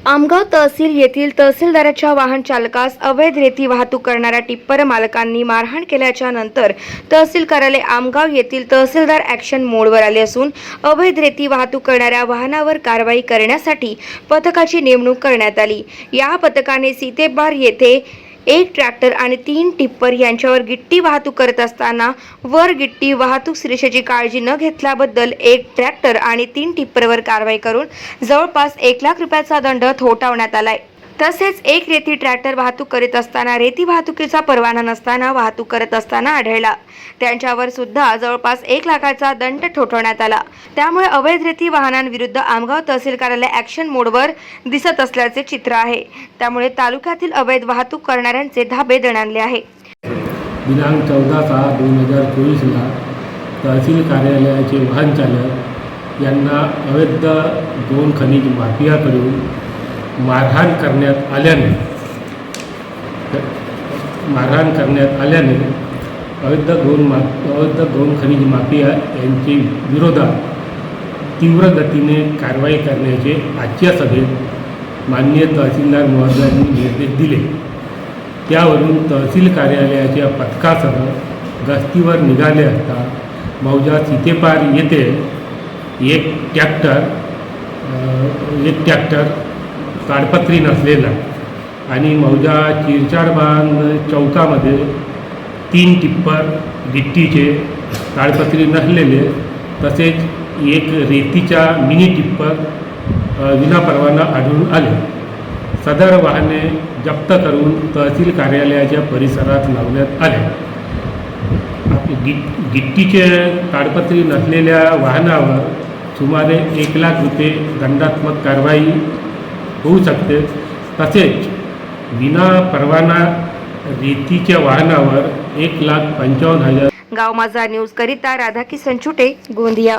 आमगाव तहसील येथील तहसीलदाराच्या वाहन चालकास अवैध रेती वाहतूक करणाऱ्या टिप्पर मालकांनी मारहाण केल्याच्या नंतर तहसील कार्यालय आमगाव येथील तहसीलदार ॲक्शन मोडवर आले असून अवैध रेती वाहतूक करणाऱ्या वाहनावर कारवाई करण्यासाठी पथकाची नेमणूक करण्यात आली। या पथकाने सीतेबार येथे एक ट्रॅक्टर आणि 3 टिप्पर यांच्यावर गिट्टी वाहतूक करत असताना वर गिट्टी वाहतूक सुरक्षेची काळजी न घेतल्याबद्दल एक ट्रॅक्टर आणि 3 टिप्परवर कारवाई करून जवळपास 1 लाख रुपयाचा दंड ठोठावण्यात आलाय। तसेच एक रेती ट्रॅक्टर वाहतूक करीत असताना रेती वाहतुकीचा परवाना नसताना वाहतूक करत असताना आढळला। त्यांच्यावर सुद्धा जवळपास 1 लाखाचा दंड ठोठावण्यात आला। त्यामुळे अवैध रेती वाहनांविरुद्ध आमगाव तहसील कार्यालय ॲक्शन मोडवर दिसत असल्याचे चित्र आहे। त्यामुळे तालुक्यातील अवैध वाहतूक करणाऱ्यांचे धाबे दणाणले आहे। दिनांक 14/6/2024 ला तहसील कार्यालयाचे वाहन चालक यांना अवैध 2 खनिज माफियाकडून मारहाण करण्यात आल्याने अवैध 2 खनिज माफिया यांच्या विरोधात तीव्र गतीने कारवाई करण्याचे आजच्या सभेत माननीय तहसीलदार महोदयांनी निर्देश दिले। त्यावरून तहसील कार्यालयाच्या पथकासह गस्तीवर निघाले असता मौजा सीतेपार येथे एक ट्रॅक्टर ताडपत्री नसलेला आणि मौजा चिरचाडबांध चौकामध्ये 3 टिप्पर गिट्टीचे ताडपत्री नसलेले तसेच एक रेतीचा मिनी टिप्पर विनापरवाना आढळून आले। सदर वाहने जप्त करून तहसील कार्यालयाच्या परिसरात लावण्यात आले। गिट्टीचे ताडपत्री नसलेल्या वाहनावर सुमारे 1 लाख रुपये दंडात्मक कारवाई होऊ शकते। तसेच विना परवाना रेतीच्या वाहनावर 1,55,000। गाव माझा न्यूज करिता राधाकिशन छुटे, गोंदिया।